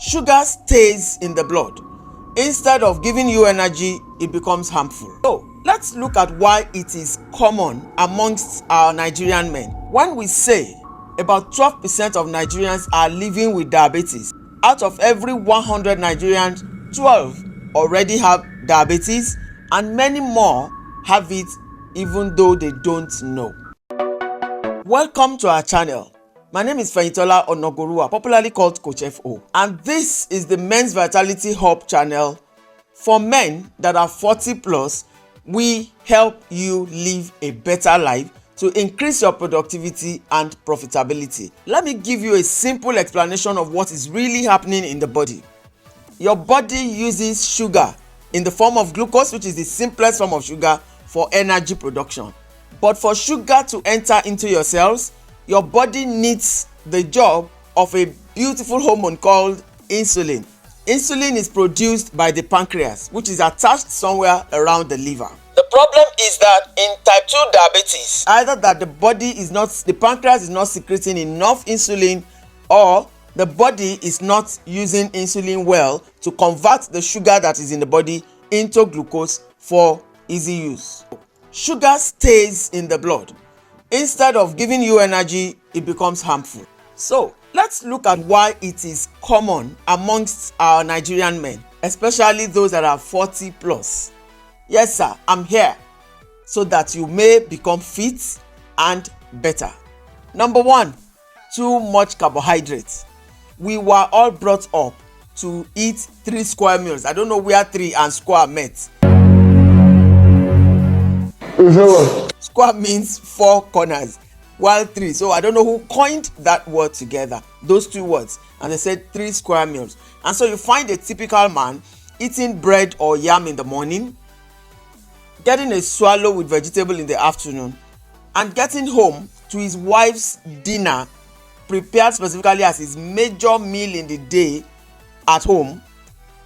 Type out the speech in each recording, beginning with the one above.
Sugar stays in the blood. Instead of giving you energy, it becomes harmful. So let's look at why it is common amongst our Nigerian men. When we say about 12% of Nigerians are living with diabetes, out of every 100 Nigerians, 12 already have diabetes, and many more have it even though they don't know. Welcome to our channel. My name is Fehintolaone, popularly called Coach FO, and this is the Men's Vitality Hub channel. For men that are 40 plus, we help you live a better life to increase your productivity and profitability. Let me give you a simple explanation of what is really happening in the body. Your body uses sugar in the form of glucose, which is the simplest form of sugar, for energy production. But for sugar to enter into your cells, your body needs the job of a beautiful hormone called insulin. Insulin is produced by the pancreas, which is attached somewhere around the liver. The problem is that in type 2 diabetes, either that the pancreas is not secreting enough insulin, or the body is not using insulin well to convert the sugar that is in the body into glucose for easy use. Sugar stays in the blood. Instead of giving you energy, it becomes harmful. So let's look at why it is common amongst our Nigerian men, especially those that are 40 plus. Yes sir, I'm here so that you may become fit and better. Number one, too much carbohydrates. We were all brought up to eat 3 square meals. I don't know where 3 and square met. Square means 4 corners, while 3. So I don't know who coined that word together, those 2 words, and they said 3 square meals. And so you find a typical man eating bread or yam in the morning, getting a swallow with vegetable in the afternoon, and getting home to his wife's dinner prepared specifically as his major meal in the day at home,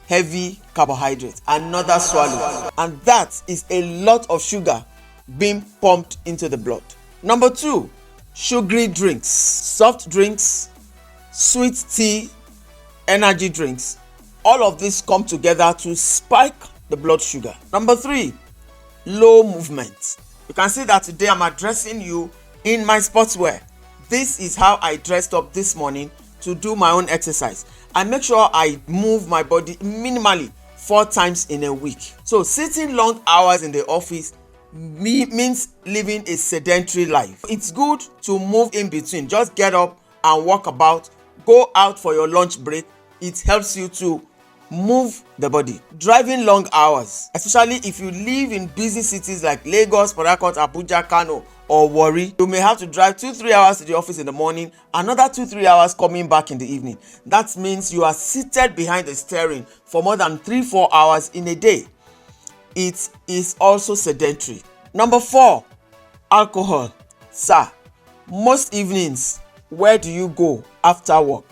heavy carbohydrates, another swallow, and that is a lot of sugar being pumped into the blood. Number 2, sugary drinks, soft drinks, sweet tea, energy drinks. All of this come together to spike the blood sugar. Number 3, low movement. You can see that today I'm addressing you in my sportswear. This is how I dressed up this morning to do my own exercise. I make sure I move my body minimally 4 times in a week. So sitting long hours in the office means living a sedentary life. It's good to move in between. Just get up and walk about, go out for your lunch break. It helps you to move the body. Driving long hours, especially if you live in busy cities like Lagos, Port Harcourt, Abuja, Kano or Warri, you may have to drive 2-3 hours to the office in the morning, another 2-3 hours coming back in the evening. That means you are seated behind the steering for more than 3-4 hours in a day. It is also sedentary. Number 4, alcohol. Sir, most evenings, where do you go after work?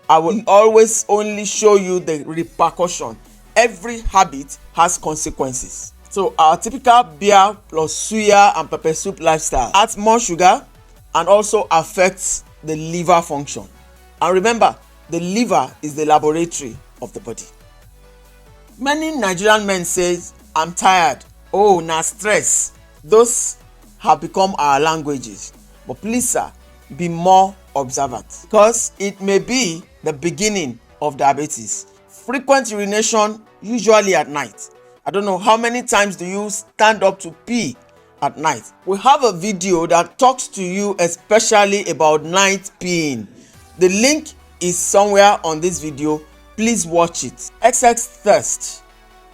I will always only show you the repercussion. Every habit has consequences. So our typical beer plus suya and pepper soup lifestyle adds more sugar and also affects the liver function. And remember, the liver is the laboratory of the body. Many Nigerian men say, I'm tired. Oh, na stress. Those have become our languages. But please, sir, be more observant, because it may be the beginning of diabetes. Frequent urination, usually at night. I don't know how many times do you stand up to pee at night. We have a video that talks to you especially about night peeing. The link is somewhere on this video. Please watch it. Excess thirst.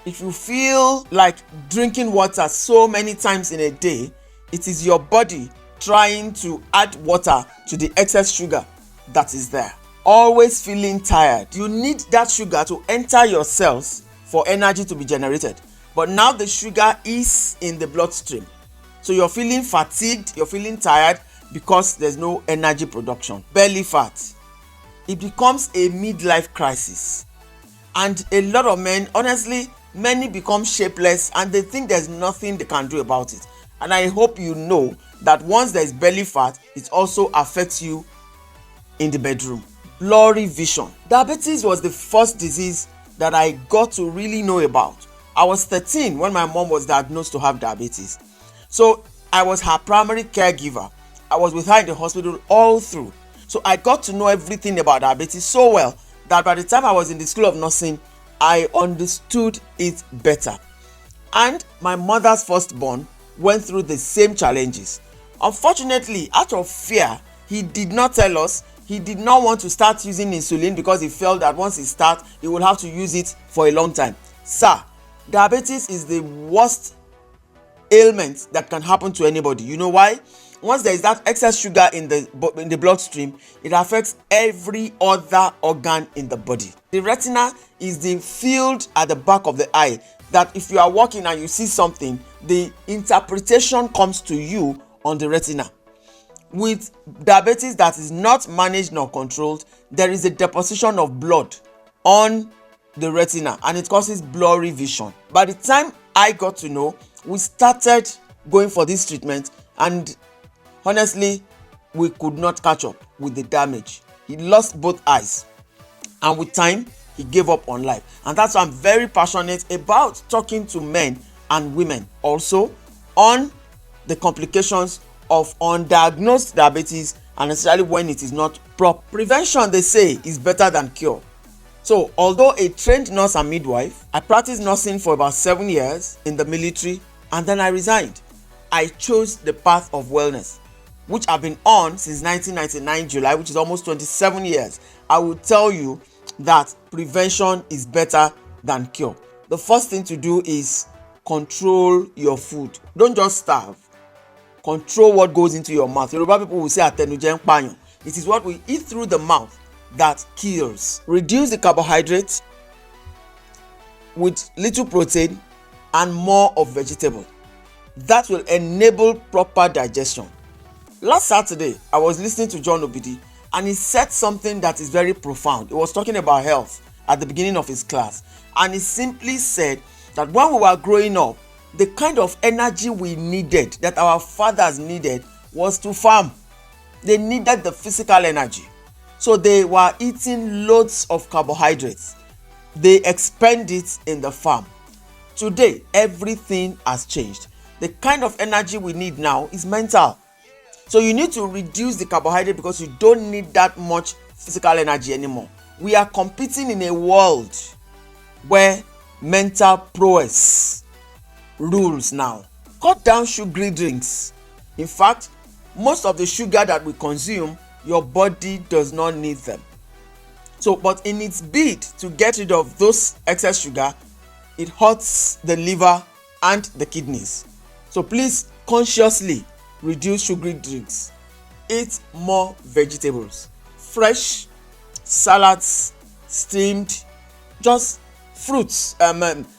If you feel like drinking water so many times in a day, it is your body trying to add water to the excess sugar that is there. Always feeling tired. You need that sugar to enter your cells for energy to be generated. But now the sugar is in the bloodstream. So you're feeling fatigued, you're feeling tired because there's no energy production. Belly fat. It becomes a midlife crisis. And a lot of men, honestly, many become shapeless and they think there's nothing they can do about it. And I hope you know that once there's belly fat, it also affects you in the bedroom. blurry vision. Diabetes was the first disease that I got to really know about. I was 13 when my mom was diagnosed to have diabetes. So I was her primary caregiver. I was with her in the hospital all through. So I got to know everything about diabetes so well that by the time I was in the school of nursing, I understood it better. And my mother's firstborn went through the same challenges. Unfortunately, out of fear, he did not tell us. He did not want to start using insulin because he felt that once he starts, he will have to use it for a long time. Sir, diabetes is the worst ailment that can happen to anybody. You know why? Once there is that excess sugar in the bloodstream, it affects every other organ in the body. The retina is the field at the back of the eye that if you are walking and you see something, the interpretation comes to you on the retina. With diabetes that is not managed nor controlled, there is a deposition of blood on the retina and it causes blurry vision. By the time I got to know, we started going for this treatment, and honestly, we could not catch up with the damage. He lost both eyes, and with time, he gave up on life. And that's why I'm very passionate about talking to men and women also on the complications of undiagnosed diabetes, and especially when it is not proper. Prevention, they say, is better than cure. So although a trained nurse and midwife, I practiced nursing for about 7 years in the military, and then I resigned. I chose the path of wellness, which I've been on since 1999 July, which is almost 27 years. I will tell you that prevention is better than cure. The first thing to do is control your food. Don't just starve. Control what goes into your mouth. Yoruba people will say atenujen payan. It is what we eat through the mouth that kills. Reduce the carbohydrates with little protein and more of vegetable. That will enable proper digestion. Last Saturday, I was listening to John Obidi, and he said something that is very profound. He was talking about health at the beginning of his class, and he simply said that when we were growing up, the kind of energy we needed, that our fathers needed, was to farm. They needed the physical energy. So they were eating loads of carbohydrates. They expend it in the farm. Today, everything has changed. The kind of energy we need now is mental. So you need to reduce the carbohydrate because you don't need that much physical energy anymore. We are competing in a world where mental prowess rules now. Cut down sugary drinks. In fact, most of the sugar that we consume, your body does not need them. So, but in its bid to get rid of those excess sugar, it hurts the liver and the kidneys. So please consciously reduce sugary drinks. Eat more vegetables. Fresh, salads, steamed, just fruits,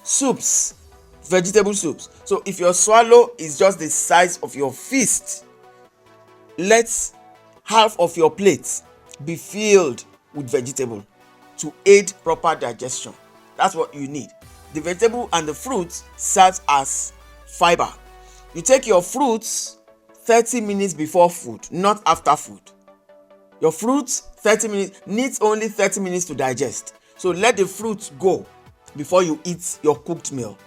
soups, vegetable soups. So if your swallow is just the size of your fist, let half of your plate be filled with vegetable to aid proper digestion. That's what you need. The vegetable and the fruit serves as fiber. You take your fruits 30 minutes before food, not after food. Your fruits 30 minutes needs only 30 minutes to digest. So let the fruits go before you eat your cooked meal.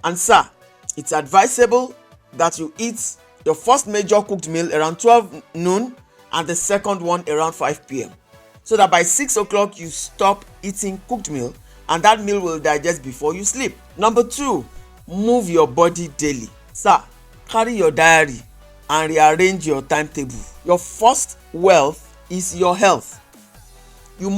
And sir, it's advisable that you eat your first major cooked meal around 12 noon and the second one around 5 p.m. so that by 6 o'clock you stop eating cooked meal and that meal will digest before you sleep. Number 2, move your body daily. Sir, carry your diary and rearrange your timetable. Your first wealth is your health. Your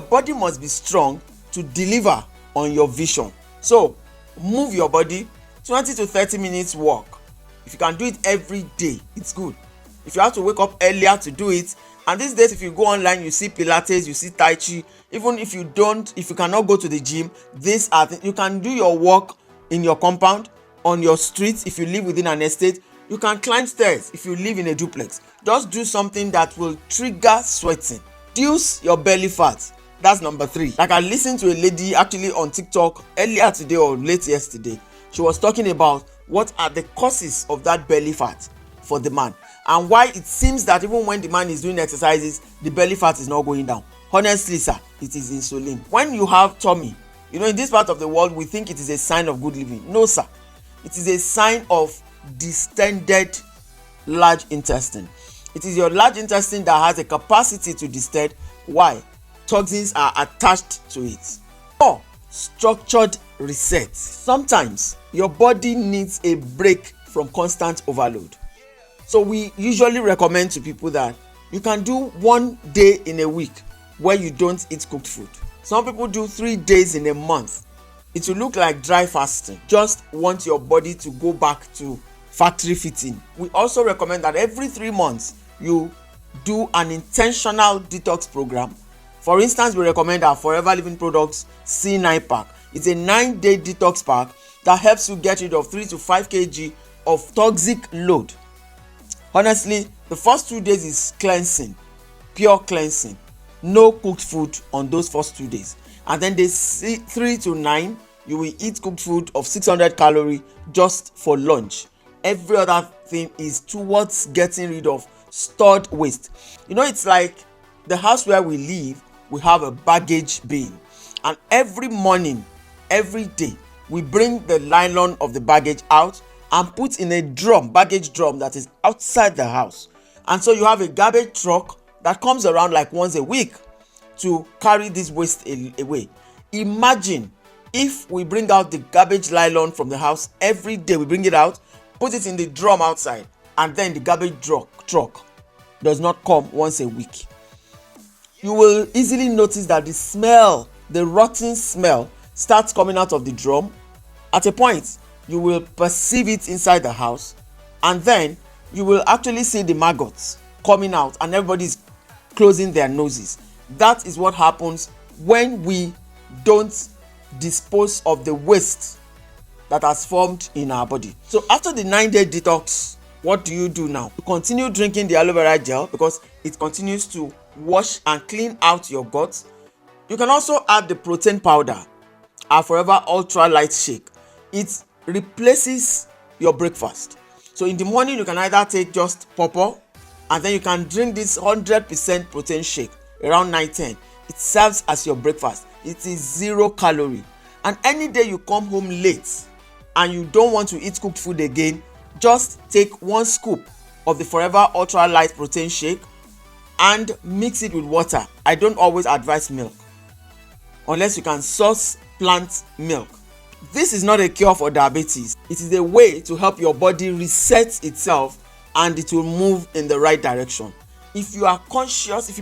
body must be strong to deliver on your vision. So move your body. 20 to 30 minutes walk. If you can do it every day, it's good. If you have to wake up earlier to do it, and these days if you go online, you see Pilates, you see Tai Chi. Even if you cannot go to the gym, you can do your work in your compound, on your streets. If you live within an estate, you can climb stairs. If you live in a duplex, just do something that will trigger sweating. Reduce your belly fat. That's number 3. Like I listened to a lady actually on TikTok earlier today or late yesterday. She was talking about what are the causes of that belly fat for the man and why it seems that even when the man is doing exercises, the belly fat is not going down. Honestly, sir, it is insulin. When you have tummy, in this part of the world, we think it is a sign of good living. No, sir. It is a sign of distended large intestine. It is your large intestine that has a capacity to distend. Why? Toxins are attached to it. Or structured reset. Sometimes your body needs a break from constant overload. So we usually recommend to people that you can do 1 day in a week where you don't eat cooked food. Some people do 3 days in a month. It will look like dry fasting. Just want your body to go back to factory fitting. We also recommend that every 3 months you do an intentional detox program. For instance, we recommend our Forever Living Products C9 pack. It's a 9-day detox pack that helps you get rid of 3 to 5 kg of toxic load. Honestly, the first 2 days is cleansing, pure cleansing. No cooked food on those first 2 days. And then day 3 to 9, you will eat cooked food of 600 calories just for lunch. Every other thing is towards getting rid of stored waste. It's like the house where we live, we have a baggage bin. And every morning, every day, we bring the nylon of the baggage out and put in a baggage drum that is outside the house. And so you have a garbage truck that comes around like once a week to carry this waste away. Imagine if we bring out the garbage nylon from the house every day. We bring it out, put it in the drum outside, and then the garbage truck does not come once a week. You will easily notice that the rotten smell starts coming out of the drum. At a point, you will perceive it inside the house, and then you will actually see the maggots coming out and everybody's closing their noses. That is what happens when we don't dispose of the waste that has formed in our body. So after the 9-day detox, what do you do now? You continue drinking the aloe vera gel because it continues to wash and clean out your guts. You can also add the protein powder, our Forever Ultra Light Shake. It replaces your breakfast. So in the morning, you can either take just pawpaw, and then you can drink this 100% protein shake around 9-10. It serves as your breakfast. It is 0 calorie. And any day you come home late and you don't want to eat cooked food again, just take 1 scoop of the Forever Ultra Light Protein Shake and mix it with water. I don't always advise milk unless you can source plant milk. This is not a cure for diabetes. It is a way to help your body reset itself and it will move in the right direction. If you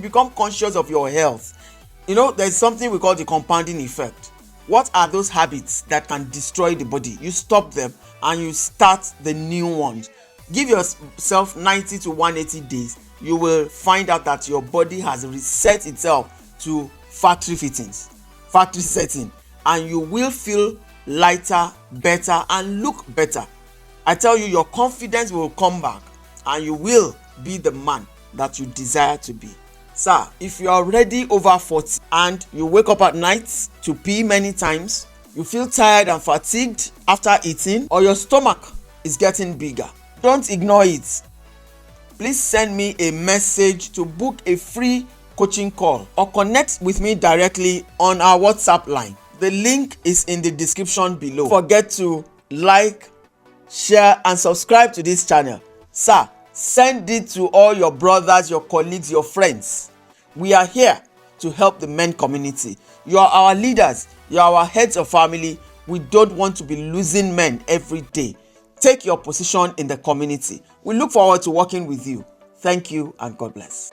become conscious of your health, there's something we call the compounding effect. What are those habits that can destroy the body? You stop them and you start the new ones. Give yourself 90 to 180 days. You will find out that your body has reset itself to factory setting, and you will feel lighter, better, and look better. I tell you, your confidence will come back and you will be the man that you desire to be. Sir, if you are already over 40 and you wake up at night to pee many times, you feel tired and fatigued after eating, or your stomach is getting bigger, don't ignore it. Please send me a message to book a free coaching call or connect with me directly on our WhatsApp line. The link is in the description below. Don't forget to like, share, and subscribe to this channel. Sir, send it to all your brothers, your colleagues, your friends. We are here to help the men community. You are our leaders. You are our heads of family. We don't want to be losing men every day. Take your position in the community. We look forward to working with you. Thank you and God bless.